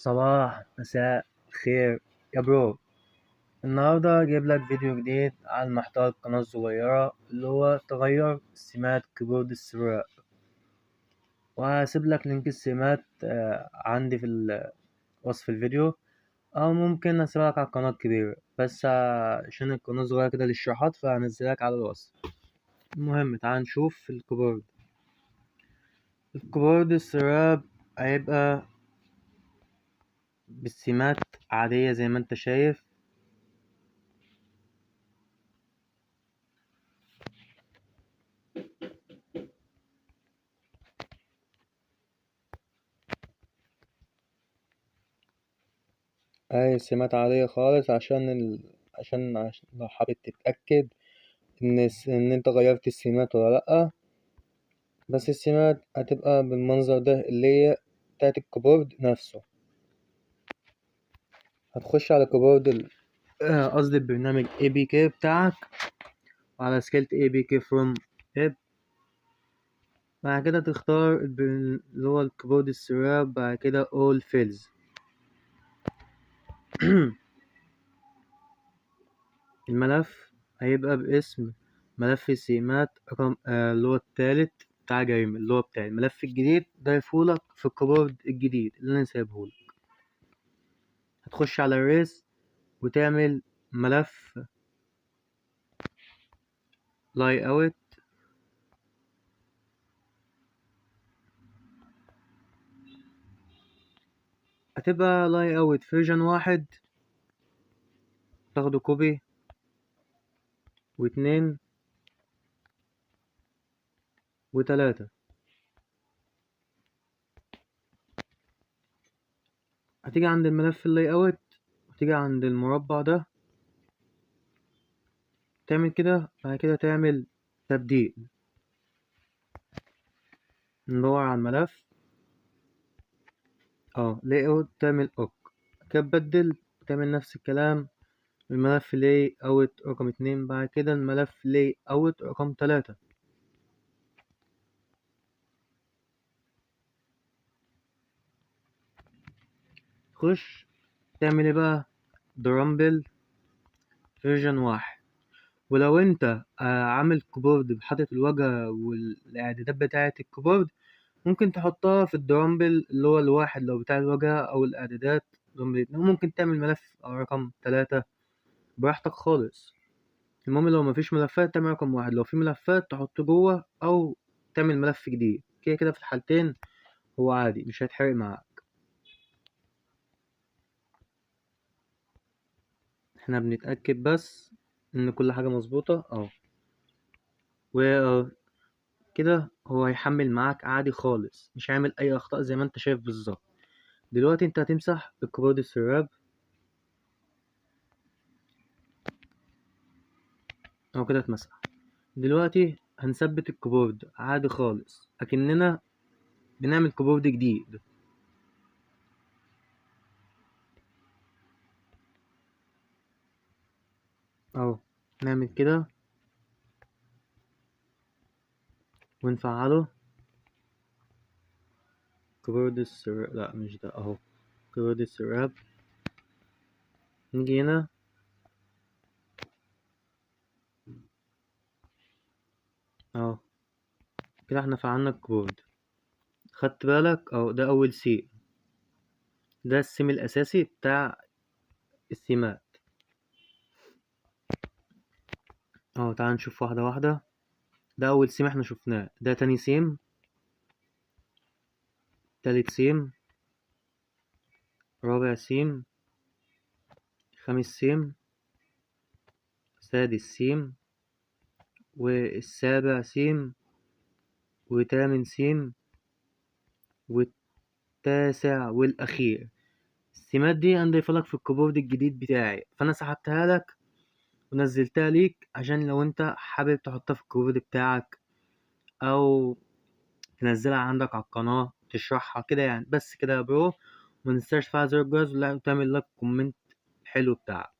صباح مساء الخير يا برو. النهاردة جايب لك فيديو جديد عن محتوى القناة الصغيرة اللي هو تغير سمات كيبورد السراق، وهسيب لك لينك السمات عندي في وصف الفيديو، أو ممكن أسيبلك على القناة الكبيرة، بس عشان القناة صغيرة كده للشروحات فهنزلك على الوصف. المهم تعال نشوف الكيبورد السراب هيبقى بالسمات عادية زي ما انت شايف. سمات عادية خالص عشان لو حابب تتأكد إن أنت غيرت السمات ولا لأ. بس السمات هتبقى بالمنظر ده اللي هي بتاعت الكيبورد نفسه. هتخش على كيبورد قصدي البرنامج APK بتاعك، وعلى سكيلت APK from app. بعد كده تختار اللي هو الكيبورد السراب، بعد كده all fields. الملف هيبقى باسم ملف السمات رقم اللي هو التالت بتاع جريمة، اللي هو بتاع الملف الجديد ضايفهولك في الكيبورد الجديد اللي انا سايبهولك. هتخش على الريس وتعمل ملف لاي اوت. هتبقى لاي اوت فيرجن 1، تاخده كوبي و2 و3. هتيجي عند الملف اللاي اوت وتيجي عند المربع ده تعمل كده. بعد كده تعمل تبديل، ندور على الملف لاي اوت، تعمل اوك كده تبدل، تعمل نفس الكلام الملف لاي اوت رقم 2، بعد كده الملف لاي اوت رقم 3. تخش تعمل ايه بقى؟ درامبل فيرجن 1. ولو انت عامل كيبورد حاطط الواجهة والاعدادات بتاعة الكيبورد، ممكن تحطها في الدرامبل اللي هو الواحد لو بتاع الواجهة، او الاعدادات ممكن تعمل ملف رقم 3 براحتك خالص. المهم لو مفيش ملفات تعمل رقم 1، لو في ملفات تحط جوه او تعمل ملف جديد. كده كده في الحالتين هو عادي، مش هيتحرق معاك. احنا بنتأكد بس ان كل حاجة مظبوطة وكده هو هيحمل معاك عادي خالص، مش هيعمل اي اخطاء زي ما انت شايف بالظبط. دلوقتي انت هتمسح الكيبورد السراب او كده اتمسح. دلوقتي هنثبت الكيبورد عادي خالص اكننا بنعمل كيبورد جديد. نعمل كده ونفعله. كيبورد السراب، لا مش ده كيبورد السراب. نيجي هنا كده احنا فعلنا الكيبورد. خدت بالك ده اول سي، ده السيم الاساسي بتاع السيمات. تعال نشوف واحدة واحدة. ده اول سيم احنا شفناه، ده تاني سيم، تالت سيم، رابع سيم، خامس سيم، سادس سيم، والسابع سيم، وتامن سيم، والتاسع والاخير. السيمات دي انا ضايفها لك في الكيبورد الجديد بتاعي، فانا سحبتها لك ونزلتها ليك عشان لو انت حابب تحطها في الكيبورد بتاعك، او تنزلها عندك على القناة تشرحها كده يعني. بس كده يا برو، مننساش تفعل زر الجرس وتعمل لايك كومنت حلو بتاعك.